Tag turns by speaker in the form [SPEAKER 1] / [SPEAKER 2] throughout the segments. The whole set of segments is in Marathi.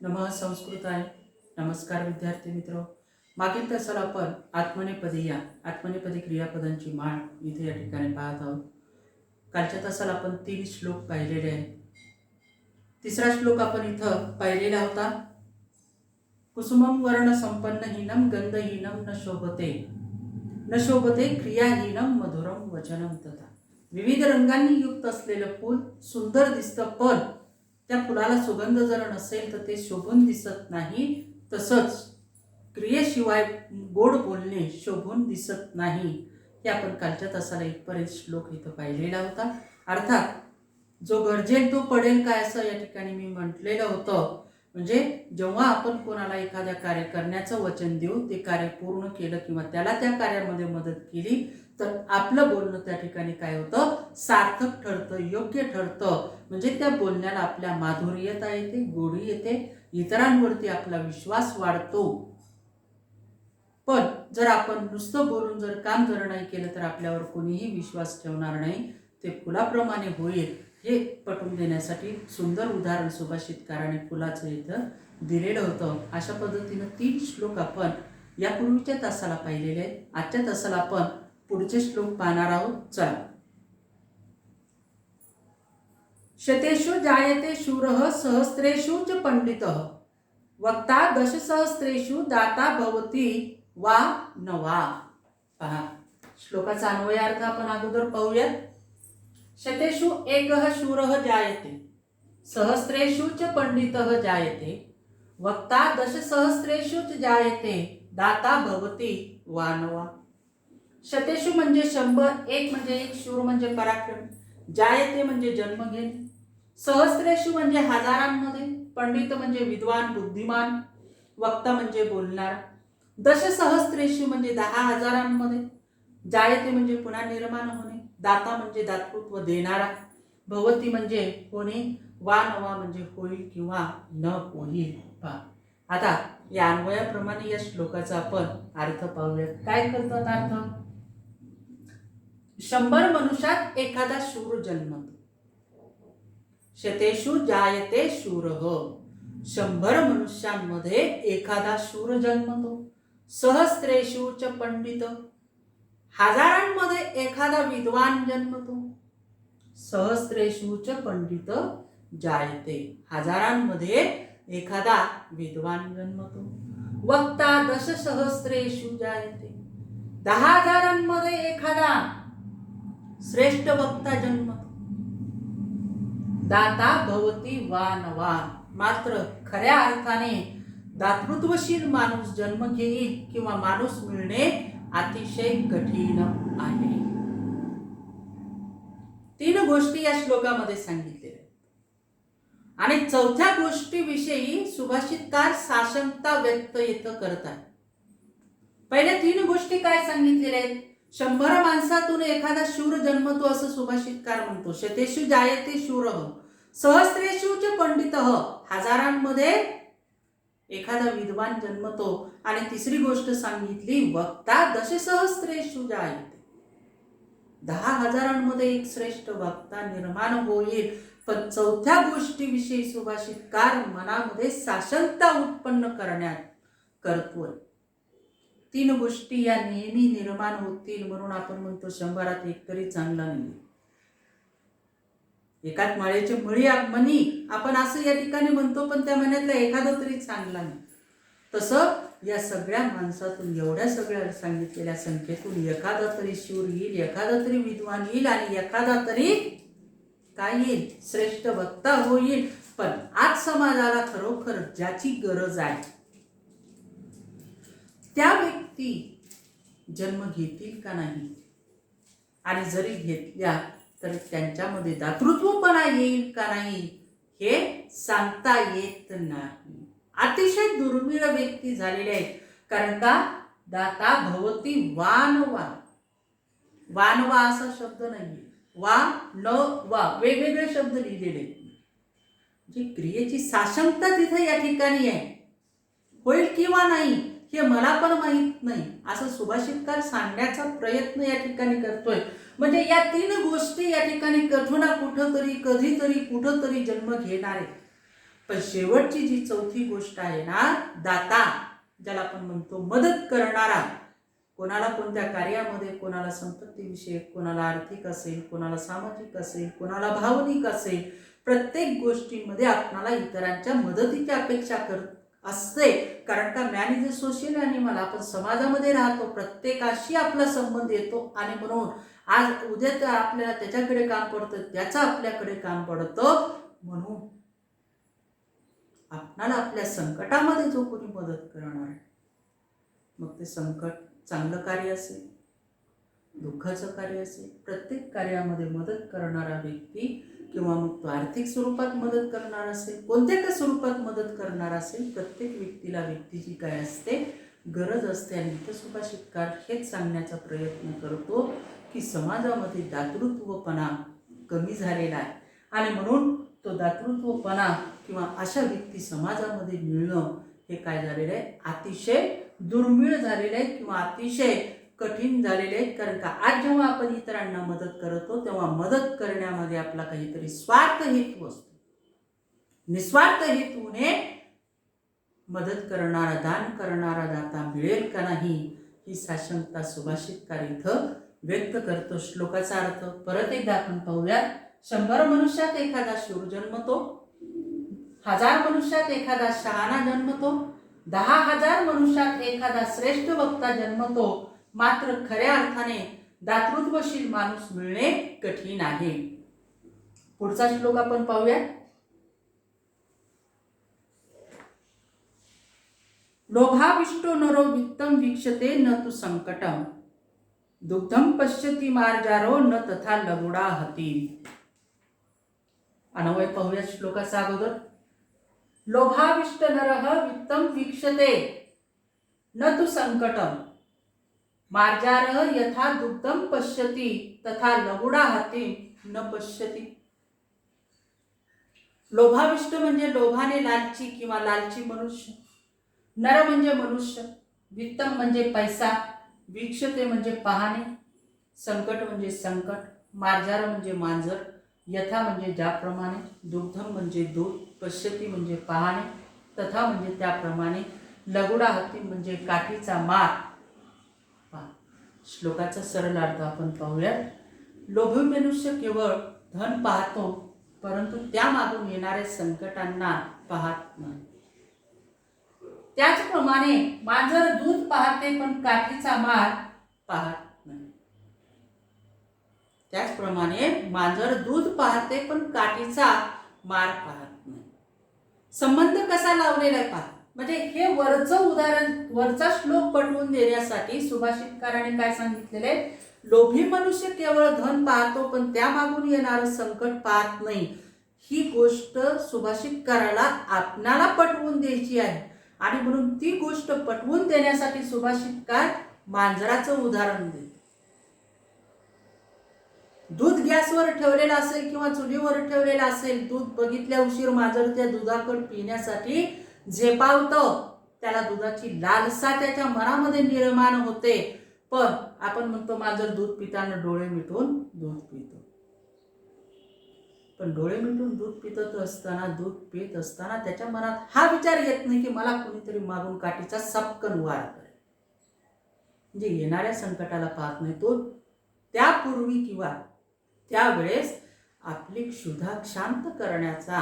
[SPEAKER 1] नमः संस्कृताय. नमस्कार विद्यार्थी मित्र. मागील तासाला आपण आत्मनेपदी या आत्मनेपदी क्रियापदांची माळ इथे या ठिकाणी पाहत आहोत. कालच्या तासाला आपण 3 श्लोक पाहिलेले आहेत. तिसरा श्लोक आपण इथं पाहिलेला होता. कुसुमं वर्ण संपन्नहीनं गंधहीनं न शोभते क्रियाहीनं मधुरं वचनं तथा. विविध रंगांनी युक्त असलेलं फूल सुंदर दिसतं, पण त्या फुलाला सुगंध जर नसेल तर ते शोभून दिसत नाही. तसंच क्रियेशिवाय गोड बोलणे शोभून दिसत नाही. हे आपण कालच्या तासाला इथपर्यंत श्लोक इथं पाहिलेला होता. अर्थात जो गरजेल तो पडेल काय असं या ठिकाणी मी म्हटलेलं होतं. म्हणजे जेव्हा आपण कोणाला एखाद्या कार्य करण्याचं वचन देऊ, ते कार्य पूर्ण केलं किंवा त्याला त्या कार्यामध्ये मदत केली तर आपलं बोलणं त्या ठिकाणी काय होतं, सार्थक ठरतं, योग्य ठरतं. म्हणजे त्या बोलण्याला आपल्या माधुर्यता येते, गोडी येते, इतरांवरती आपला विश्वास वाढतो. पण जर आपण नुसतं बोलून जर काम जर नाही केलं तर आपल्यावर कोणीही विश्वास ठेवणार नाही. ते फुलाप्रमाणे होईल हे पटवून देण्यासाठी सुंदर उदाहरण सुभाषितकाराने फुलाचं इथं दिलेलं होतं. अशा पद्धतीनं 3 श्लोक आपण यापूर्वीच्या तासाला पाहिलेले आहेत. आजच्या तासाला आपण पुढचे श्लोक पाहणार आहोत. चला. शतेषु जायते शूरः सहस्रेषु च पंडितः वक्ता दशसहस्रेषु दाता भवति वा न वा. पहा, श्लोकाचा अन्वयार्थ आपण अगोदर पाहूयात. शतेषु एकः शूरः जायते सहस्रेषु च पंडितः जायते वक्ता दशसहस्रेषु च जायते दाता भवति वा न वा. शतेषु म्हणजे 100, एक म्हणजे एक, शूर म्हणजे पराक्रम, जायते म्हणजे जन्म घेणे, सहस्रेषु म्हणजे हजारांमध्ये, पंडित म्हणजे विद्वान बुद्धिमान, वक्ता म्हणजे बोलणार, दशसहस्रेषु म्हणजे 10,000 जायते म्हणजे पुन्हा निर्माण होणे, दाता म्हणजे दातृत्व देणारा, भवती म्हणजे होणे, वा न वा म्हणजे होईल किंवा न होईल. पहा, आता या अन्वयाप्रमाणे या श्लोकाचा आपण अर्थ पाहूयात. काय करतात अर्थ? 100 मनुष्यात एखादा शूर जन्मतो. शतेषु जायते शूरः, 100 मनुष्यांमध्ये एखादा शूर जन्मतो. सहस्रेषु च पंडित, हजारांमध्ये एखादा विद्वान जन्मतो. सहस्रेषु च पंडित जायते, हजारांमध्ये एखादा विद्वान जन्मतो. वक्ता दशसहस्रेषु जायते, 10,000 एखादा श्रेष्ठ वक्ता जन्मतो. दाता भवती वा न वा, मात्र खऱ्या अर्थाने दातृत्वशील माणूस जन्म घेईल किंवा माणूस मिळणे अतिशय कठीण आहे. 3 गोष्टी या श्लोकामध्ये सांगितलेल्या आहेत आणि 4थ्या गोष्टीविषयी सुभाषितकार साशंकता व्यक्त करतात. पहिल्या 3 गोष्टी काय सांगितलेल्या आहेत? 100 माणसातून एखादा शूर जन्मतो असं सुभाषितकार म्हणतो. शतेषु जायते शूरः, सहस्रेषु च पंडितः, हजारांमध्ये एखादा विद्वान जन्मतो. आणि तिसरी गोष्ट सांगितली, वक्ता दशसहस्रेषु जायते, 10,000 एक श्रेष्ठ वक्ता निर्माण होईल. पण 4थ्या गोष्टीविषयी सुभाषितकार मनामध्ये साशंकता उत्पन्न करतोय. 3 गोष्टी या नेहमी निर्माण होतील म्हणून आपण म्हणतो 100 एक तरी चांगला नाही. एकाच माळेचे मणी आपण असं या ठिकाणी म्हणतो, पण त्या महिन्यातला एखादा तरी चांगला नाही. तसं या सगळ्या माणसातून, एवढ्या सगळ्या सांगितलेल्या संख्येतून एखादा तरी शूर येईल, एखादा तरी विद्वान येईल आणि एखादा तरी काय येईल, श्रेष्ठ वक्ता होईल. पण आज समाजाला खरोखर ज्याची गरज आहे त्या व्यक्ती जन्म घेतील का नाही, आणि जरी घेतल्या तर त्यांच्यामध्ये दातृत्वपणा येईल का नाही हे सांगता येत नाही. अतिशय दुर्मिळ व्यक्ती झालेले आहेत. कारण का? दाता भवती वानवा, वानवा असा शब्द नाही, वा न वा वेगवेगळे शब्द लिहिलेले. जी क्रियेची साशंकता तिथे या ठिकाणी आहे. होईल किंवा नाही हे मला पण माहित नाही असं सुभाषितकार सांगण्याचा प्रयत्न या ठिकाणी करतोय. म्हणजे या 3 गोष्टी या ठिकाणी कुठं ना कुठंतरी, कधीतरी, कुठंतरी जन्म घेणार आहेत. पण शेवटची जी चौथी गोष्ट आहे ना, दाता, ज्याला आपण म्हणतो मदत करणारा, कोणाला कोणत्या कार्यामध्ये, कोणाला संपत्तीविषयक, कोणाला आर्थिक असेल, कोणाला सामाजिक असेल, कोणाला भावनिक असेल, प्रत्येक गोष्टीमध्ये आपणाला इतरांच्या मदतीची अपेक्षा असते. कारण का man is a social animal, आपण समाजामध्ये राहतो, प्रत्येकाशी आपला संबंध येतो आणि म्हणून आज उद्या तर आपल्याला त्याच्याकडे काम पडतं, त्याचं आपल्याकडे काम पडतं. म्हणून आपणाला आपल्या संकटामध्ये जो कोणी मदत करणार आहे, मग ते संकट चांगलं कार्य असेल, दुःखाचं कार्य असेल, प्रत्येक कार्यामध्ये मदत करणारा व्यक्ती किंवा मग तो आर्थिक स्वरूपात मदत करणार असेल, कोणत्या का स्वरूपात मदत करणार असेल, प्रत्येक व्यक्तीला व्यक्तीची काय असते, गरज असते. आणि इथं सुभाषितकार हेच सांगण्याचा प्रयत्न करतो की समाजामध्ये दातृत्वपणा कमी झालेला आहे आणि म्हणून तो दातृत्वपणा किंवा अशा व्यक्ती समाजामध्ये मिळणं हे काय झालेलं आहे, अतिशय दुर्मिळ झालेलं आहे किंवा अतिशय कठीण झालेले आहेत. कारण का आज जेव्हा आपण इतरांना मदत करतो तेव्हा मदत करण्यामध्ये आपला काहीतरी स्वार्थ हेतू असतो. निस्वार्थ हेतूने मदत करणारा, दान करणारा दाता मिळेल का नाही, ही साशंकता सुभाषितकार इथं व्यक्त करतो. श्लोकाचा अर्थ परत एकदा आपण पाहूया. 100 मनुष्यात एखादा शूर जन्मतो, 1000 मनुष्यात एखादा शहाणा जन्मतो, 10,000 मनुष्यात एखादा श्रेष्ठ वक्ता जन्मतो, मात्र खऱ्या अर्थाने दातृत्वशील माणूस मिळणे कठीण आहे. पुढचा श्लोक आपण पाहूया. लोभाविष्टो नरो वित्तम वीक्षते न तु संकटम, दुग्धम पश्यति मार्जारो न तथा लघुडा हती. अन्वय पाहूया श्लोकाचा अगोदर. लोभाविष्ट नरः वित्तम वीक्षते न तु संकटम, मार्जारः यथा दुग्धम पश्यति तथा लघुडा हती न पश्यति. लोभाविष्ट म्हणजे लोभाने लालची किंवा लालची मनुष्य. नर म्हणजे मनुष्य, वित्तम म्हणजे पैसा, वीक्षते म्हणजे पाहणे, संकट म्हणजे संकट, मार्जार म्हणजे मांजर, यथा म्हणजे ज्याप्रमाणे, दुग्धम म्हणजे दूध, पश्यती म्हणजे पाहणे, तथा म्हणजे त्याप्रमाणे, लघुडा हत्ती म्हणजे काठीचा मार. श्लोकाचा सरळ अर्थ आपण पाहूया. लोभी मनुष्य केवळ धन पाहतो, परंतु त्या मागून येणाऱ्या संकटांना पाहत नाही. त्याचप्रमाणे मांजर दूध पाहते पण काठीचा मार पाहत नाही. त्याचप्रमाणे मांजर दूध पाहते पण काठीचा मार पाहत नाही. संबंध कसा लावलेला आहे पहा. म्हणजे हे वरचं उदाहरण, वरचा श्लोक पटवून देण्यासाठी सुभाषितकाराने काय सांगितलेले, लोभी मनुष्य केवळ धन पाहतो पण त्या मागून येणारं संकट पाहत नाही. ही गोष्ट सुभाषितकाराला आपणाला पटवून द्यायची आहे आणि म्हणून ती गोष्ट पटवून देण्यासाठी सुभाषितकार मांजराचं उदाहरण देतो. दूध गॅसवर ठेवलेलं असेल किंवा चुलीवर ठेवलेलं असेल, दूध बघितल्या उशीर मांजर त्या दुधाकडे पिण्यासाठी झेपावतं, त्याला दुधाची लालसा त्याच्या मनामध्ये निर्माण होते. पण आपण म्हणतो मांजर दूध पिताना डोळे मिटून दूध पितो. पण डोळे मिटून दूध पितत असताना, दूध पित असताना त्याच्या मनात हा विचार येत नाही की मला कोणीतरी मागून काठीचा सपकन वार करेल. म्हणजे येणाऱ्या संकटाला पाहत नाही तो. त्यापूर्वी किंवा त्यावेळेस आपली क्षुधा शांत करण्याचा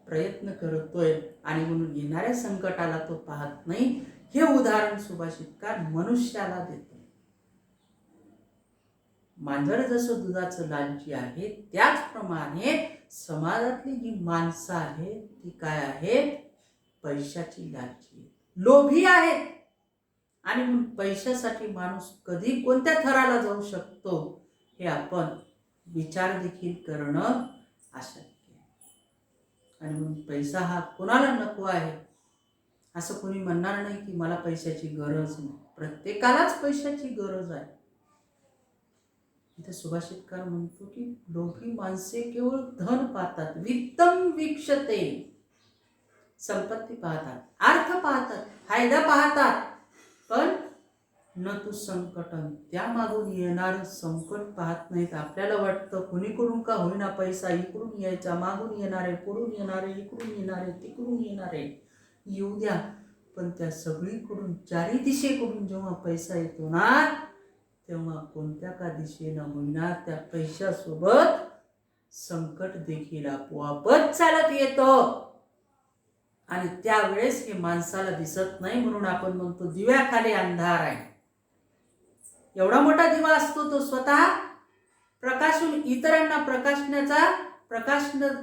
[SPEAKER 1] प्रयत्न करतोय आणि म्हणून येणाऱ्या संकटाला तो पाहत नाही. हे उदाहरण सुभाषितकार मनुष्याला देतो. मांजर जसं दुधाचं लालची आहे, त्याचप्रमाणे समाजातली जी माणसं आहेत ती काय आहेत, पैशाची लालची, लोभी आहेत. आणि म्हणून पैशासाठी माणूस कधी कोणत्या थराला जाऊ शकतो हे आपण विचार देखील करणं अशक्य आहे. आणि म्हणून पैसा हा कोणाला नको आहे असं कोणी म्हणणार नाही की मला पैशाची गरज नाही. प्रत्येकालाच पैशाची गरज आहे. इथे सुभाषितकार म्हणतो की लोभी माणसे केवळ धन पाहतात, वित्तम वीक्षते, संपत्ती पाहतात, अर्थ पाहतात, फायदा पाहतात, पण न तू संकटन, त्या मागून येणारं संकट पाहत नाहीत. आपल्याला वाटतं कुणीकडून का होईना पैसा इकडून यायचा, मागून येणारे, पुढून येणारे, इकडून येणारे, तिकडून येणारे, येऊ द्या. पण त्या सगळीकडून चारी दिशेकडून जेव्हा पैसा येतो ना, तेव्हा कोणत्या का दिशेनं होईना त्या पैशासोबत संकट देखील आपोआपच चालत येतं. आणि त्यावेळेस हे माणसाला दिसत नाही, म्हणून आपण म्हणतो दिव्याखाली अंधार आहे. एवढा मोठा दिवा असतो, तो स्वतः प्रकाशून इतरांना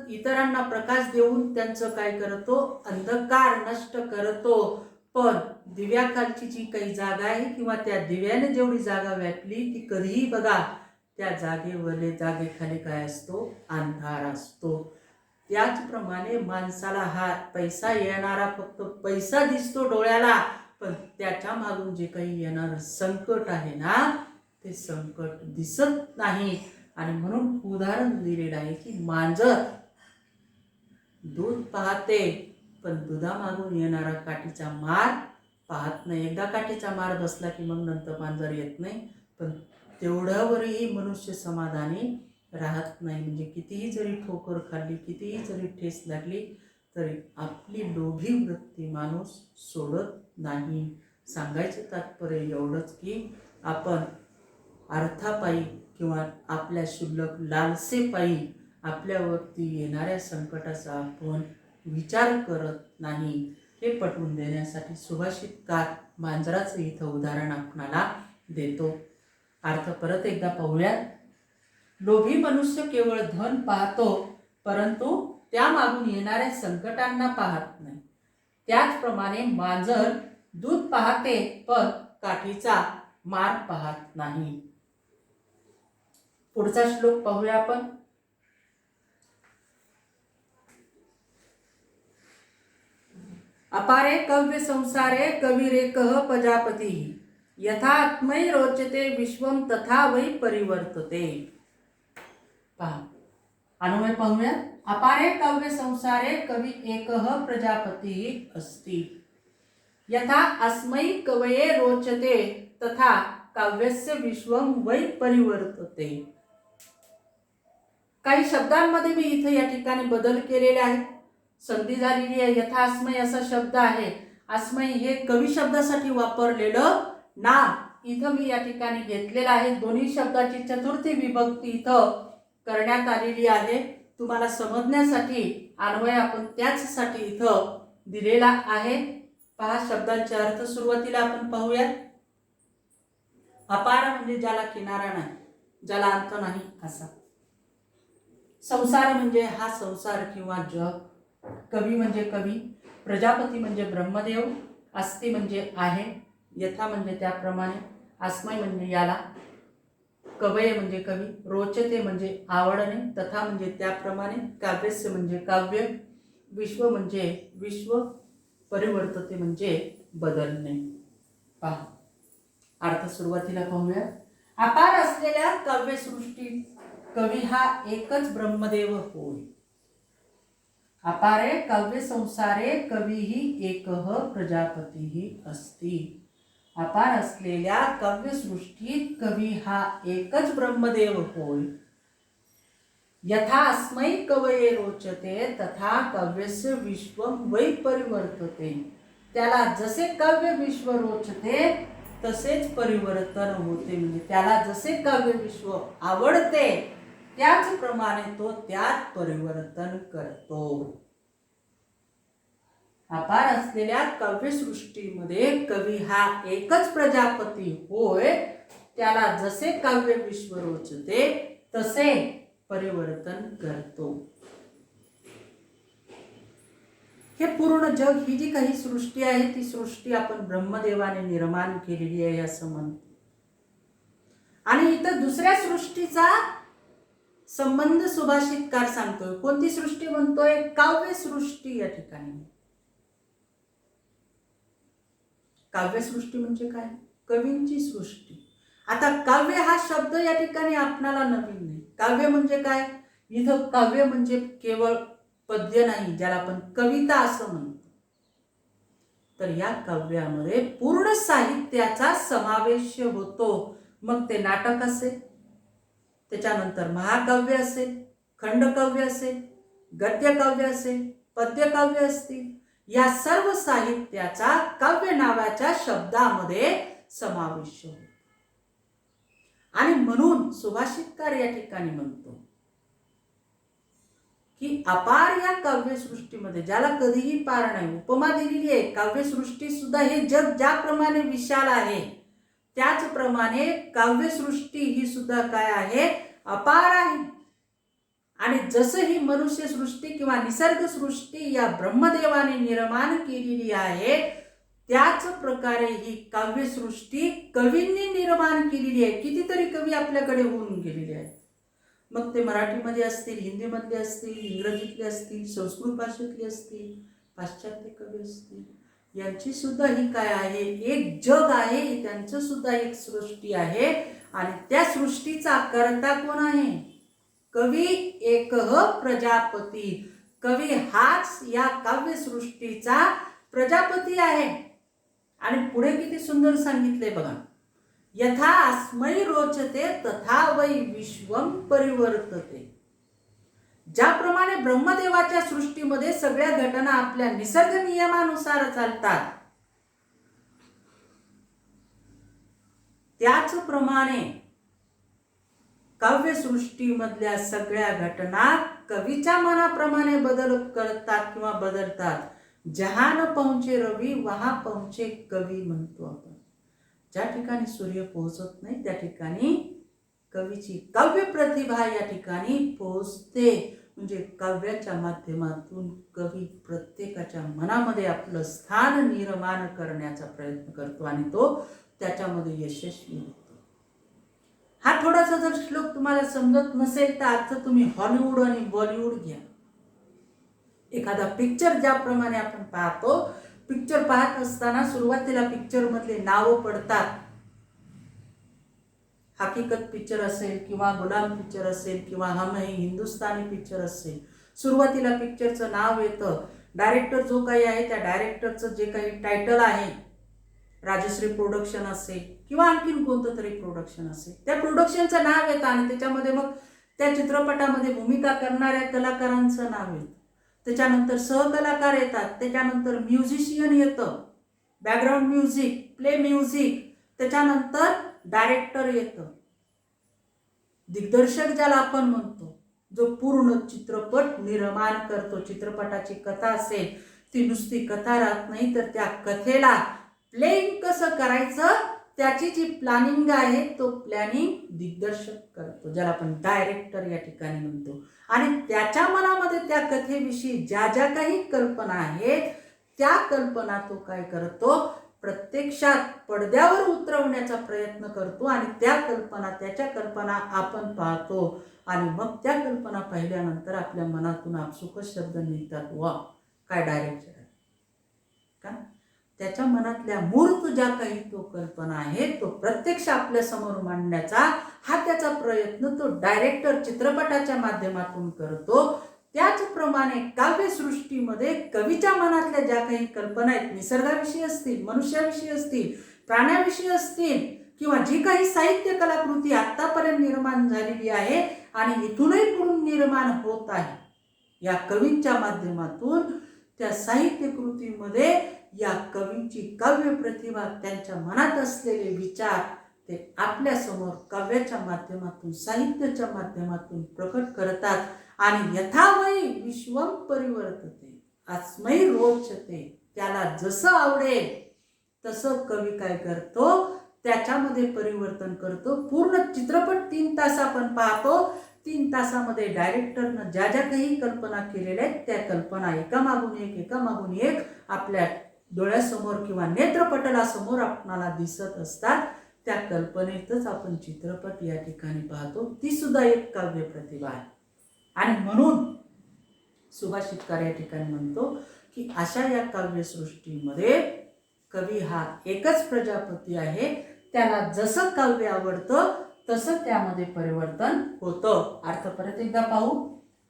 [SPEAKER 1] इतरांना प्रकाश देऊन त्यांचं काय करतो, अंधकार नष्ट करतो. पण दिव्याखालची जी काही जागा आहे किंवा त्या दिव्याने जेवढी जागा व्यापली ती कधीही बघा त्या जागेखाली काय असतो, अंधार असतो. त्याचप्रमाणे माणसाला हा पैसा येणारा फक्त पैसा दिसतो डोळ्याला, पण त्याच्या मागून जे काही येणारं संकट आहे ना, ते संकट दिसत नाही. आणि म्हणून उदाहरण दिलेलं आहे की मांजर दूध पाहते, पण दुधामागून येणारा काठीचा मार पाहत नाही. एकदा काठीचा मार बसला की मग नंतर मांजर येत नाही, पण तेवढ्यावरही मनुष्य समाधानी राहत नाही. म्हणजे कितीही जरी ठोकर खाल्ली, कितीही जरी ठेस लागली, तरी आपली लोभी वृत्ती माणूस सोडत नाही. सांगायचं तात्पर्य एवढंच की आपण अर्थापायी किंवा आपल्या शुल्लक लालसेपायी आपल्यावरती येणाऱ्या संकटाचा आपण विचार करत नाही. हे पटवून देण्यासाठी सुभाषितकार मांजराचं इथं उदाहरण आपणाला देतो. अर्थ परत एकदा पाहूयात. लोभी मनुष्य केवळ धन पाहतो, परंतु त्या मागून येणाऱ्या संकटांना पाहत नाही. त्याचप्रमाणे मांजर दूध पाहते, पण काठीचा मार पाहत नाही. पुढचा श्लोक पाहूया आपण. अपारे कव्य संसारे कविरेकः प्रजापती, यथा आत्मै रोचते विश्वम तथा वै परिवर्तते. पहा, अनुमय पाहूया. अपारे कव्य संसारे कवी एकः प्रजापती अस्ति, यथा अस्मै कवये रोचते तथा काव्यस्य विश्वम वै परिवर्तते. काही शब्दांमध्ये मी इथे या ठिकाणी बदल केलेले आहेत. संधी झालेली आहे. यथा अस्मै असा शब्द आहे. अस्मै हे कवी शब्दासाठी वापरलेलं नाम इथं मी या ठिकाणी घेतलेलं आहे. दोन्ही शब्दाची चतुर्थी विभक्ती इथं करण्यात आलेली आहे. तुम्हाला समजण्यासाठी अन्वय आपण त्याचसाठी इथं दिलेला आहे. पहा, शब्दांचे अर्थ सुरुवातीला आपण पाहूयात. अपार म्हणजे ज्याला किनारा नाही, ज्याला अंत नाही असा. संसार म्हणजे हा संसार किंवा जग. कवी म्हणजे कवी. प्रजापती म्हणजे ब्रह्मदेव. अस्ति म्हणजे आहे. यथा म्हणजे त्याप्रमाणे. अस्मै म्हणजे याला. कवये म्हणजे कवी. रोचते म्हणजे आवडणे. तथा म्हणजे त्याप्रमाणे. काव्यस्य म्हणजे काव्य. विश्व म्हणजे विश्व. परिवर्तते म्हणजे बदलणे. पहा, अर्थ सुरुवातीला पाहूया. अपार असलेल्या काव्यसृष्टीत कवी हा एकच ब्रह्मदेव होय. अपारे काव्य संसारे कवीही एकः प्रजापतीही अस्ति. अपार असलेल्या काव्यसृष्टीत कवी हा एकच ब्रह्मदेव होय. यथा अस्मै कवये रोचते तथा काव्यस्य विश्वम वै परिवर्तते. त्याला जसे काव्य विश्व रोचते तसेच परिवर्तन होते. म्हणजे त्याला जसे काव्य विश्व आवडते त्याचप्रमाणे तो त्यात परिवर्तन करतो. अपार असलेल्या काव्यसृष्टीमध्ये कवी हा एकच प्रजापती होय. त्याला जसे काव्य विश्व रोचते तसे परिवर्तन करतो. हे पूर्ण जग, ही जी काही सृष्टी आहे ती सृष्टी आपण ब्रह्मदेवाने निर्माण केलेली आहे असं म्हणतो. आणि इथं दुसऱ्या सृष्टीचा संबंध सुभाषितकार सांगतोय. कोणती सृष्टी म्हणतोय? काव्य सृष्टी. या ठिकाणी काव्यसृष्टी म्हणजे काय? कवींची सृष्टी. आता काव्य हा शब्द या ठिकाणी आपणाला नवीन नाही. काव्य म्हणजे काय? इथं काव्य म्हणजे केवळ पद्य नाही, ज्याला आपण कविता असं म्हणतो. तर या काव्यामध्ये पूर्ण साहित्याचा समावेश होतो. मग ते नाटक असेल, त्याच्यानंतर महाकाव्य असेल, खंडकाव्य असेल, गद्यकाव्य असेल, पद्यकाव्य असतील, या सर्व साहित्याचा काव्य नावाच्या शब्दामध्ये समावेश होतो. आणि म्हणून सुभाषितकार या ठिकाणी म्हणतो की अपार या काव्यसृष्टीमध्ये, ज्याला कधीही पार नाही, उपमा दिलेली आहे. काव्यसृष्टी सुद्धा हे जग ज्याप्रमाणे विशाल आहे त्याचप्रमाणे काव्यसृष्टी ही सुद्धा काय आहे, अपार आहे. आणि जसं ही मनुष्यसृष्टी किंवा निसर्गसृष्टी या ब्रह्मदेवाने निर्माण केलेली आहे, त्याच प्रकारे ही काव्यसृष्टी कवींनी निर्माण केलेली आहे. कितीतरी कवी आपल्याकडे होऊन गेलेले आहेत. मग ते मराठीमध्ये असतील, हिंदीमधले असतील, इंग्रजीतले असतील, संस्कृत भाषेतले असतील, पाश्चात्य कवी असतील, यांची सुद्धा ही काय आहे, एक जग आहे, त्यांचं सुद्धा एक सृष्टी आहे. आणि त्या सृष्टीचा कर्ता कोण आहे? कवी एकह प्रजापती. कवी हाच या काव्यसृष्टीचा प्रजापती आहे. आणि पुढे किती सुंदर सांगितले बघा, यथा अस्मै रोचते तथा वै विश्वम परिवर्तते. ज्याप्रमाणे ब्रह्मदेवाच्या सृष्टीमध्ये सगळ्या घटना आपल्या निसर्ग नियमानुसार चालतात, त्याचप्रमाणे काव्यसृष्टीमधल्या सगळ्या घटना कवीच्या मनाप्रमाणे बदल करतात किंवा बदलतात. जहां न पहुंचे रवी वहां पहुंचे कवी म्हणतो आपण. ज्या ठिकाणी सूर्य पोहोचत नाही त्या ठिकाणी कवीची काव्य प्रतिभा या ठिकाणी पोहोचते. म्हणजे काव्याच्या माध्यमातून कवी प्रत्येकाच्या मनामध्ये आपलं स्थान निर्माण करण्याचा प्रयत्न करतो आणि तो त्याच्यामध्ये यशस्वी होतो. हा थोडासा जर श्लोक तुम्हाला समजत नसेल तर आजचं तुम्ही हॉलिवूड आणि बॉलिवूड घ्या. एखादा पिक्चर ज्याप्रमाणे आपण पाहतो, पिक्चर पाहत असताना सुरुवातीला पिक्चर मधले नाव पडतात. हकीकत पिक्चर असेल किंवा गुलाम पिक्चर असेल किंवा हम है हिंदुस्तानी पिक्चर असेल, सुरुवातीला पिक्चरचं नाव येतं. डायरेक्टर जो काही आहे त्या डायरेक्टरचं जे काही टायटल आहे, राजश्री प्रोडक्शन असेल किंवा आणखीन कोणतं तरी प्रोडक्शन असेल, त्या प्रोडक्शनचं नाव येतं आणि त्याच्यामध्ये मग त्या चित्रपटामध्ये भूमिका करणाऱ्या कलाकारांचं नाव येतं. त्याच्यानंतर सहकलाकार येतात, त्याच्यानंतर म्युझिशियन येतं, बॅकग्राऊंड म्युझिक, प्ले म्युझिक, त्याच्यानंतर डायरेक्टर येतं, दिग्दर्शक ज्याला आपण म्हणतो, जो पूर्ण चित्रपट निर्माण करतो. चित्रपटाची कथा असेल ती नुसती कथा राहत नाही, तर त्या कथेला प्लेइंग कसं करायचं त्याची जी प्लॅनिंग आहे तो प्लॅनिंग दिग्दर्शक करतो, ज्याला आपण डायरेक्टर या ठिकाणी म्हणतो. आणि त्याच्या मनामध्ये त्या कथेविषयी ज्या ज्या काही कल्पना आहेत त्या कल्पना तो काय करतो, प्रत्यक्षात पडद्यावर उतरवण्याचा प्रयत्न करतो. आणि त्याच्या कल्पना आपण पाहतो आणि मग त्या कल्पना पाहिल्यानंतर आपल्या मनातून आपसुकच शब्द निघतात, वा काय डायरेक्टर आहे का. त्याच्या मनातल्या मूर्त ज्या काही तो कल्पना आहे तो प्रत्यक्ष आपल्या समोर मांडण्याचा हा त्याचा प्रयत्न तो डायरेक्टर चित्रपटाच्या माध्यमातून करतो. त्याचप्रमाणे काव्यसृष्टीमध्ये कवीच्या मनातल्या ज्या काही कल्पना आहेत, निसर्गाविषयी असतील, मनुष्याविषयी असतील, प्राण्याविषयी असतील किंवा जी काही साहित्य कलाकृती आतापर्यंत निर्माण झालेली आहे आणि इथूनही पुढे निर्माण होत आहे, या कवींच्या माध्यमातून त्या साहित्य कृतीमध्ये या कवींची काव्य प्रतिभा, त्यांच्या मनात असलेले विचार ते आपल्या समोर काव्याच्या माध्यमातून, साहित्याच्या माध्यमातून प्रकट करतात. आणि यथावै विश्वम परिवर्तते अस्मै रोचते. त्याला जसं आवडेल तसं कवी काय करतो, त्याच्यामध्ये परिवर्तन करतो. पूर्ण चित्रपट 3 तास आपण पाहतो. 3 तासामध्ये डायरेक्टरनं ज्या ज्या काही कल्पना केलेल्या आहेत त्या कल्पना एकामागून एक आपल्या डोळ्यासमोर किंवा नेत्रपटलासमोर आपणाला दिसत असतात. त्या कल्पनेतच आपण चित्रपट या ठिकाणी पाहतो. ती सुद्धा एक काव्य प्रतिभा आहे. आणि म्हणून सुभाषितकार या ठिकाणी म्हणतो की अशा या काव्यसृष्टीमध्ये कवी हा एकच प्रजापती आहे. त्याला जसं काव्य आवडतं तसं त्यामध्ये परिवर्तन होतं. अर्थ परत एकदा पाहू.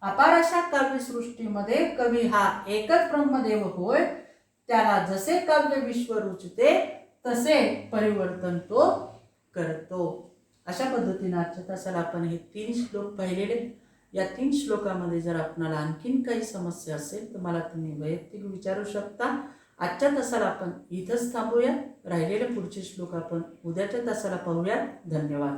[SPEAKER 1] अपार अशा काव्यसृष्टीमध्ये कवी हा एकच ब्रह्मदेव होय. त्याला जसे काव्य विश्व रुचते तसे परिवर्तन तो करतो. अशा पद्धतीने आजच्या तासाला आपण हे 3 श्लोक पाहिलेले. या 3 श्लोकामध्ये जर आपणाला आणखीन काही समस्या असेल तर मला तुम्ही वैयक्तिक विचारू शकता. आजच्या तासाला आपण इथंच थांबूया. राहिलेले पुढचे श्लोक आपण उद्याच्या तासाला पाहूया. धन्यवाद.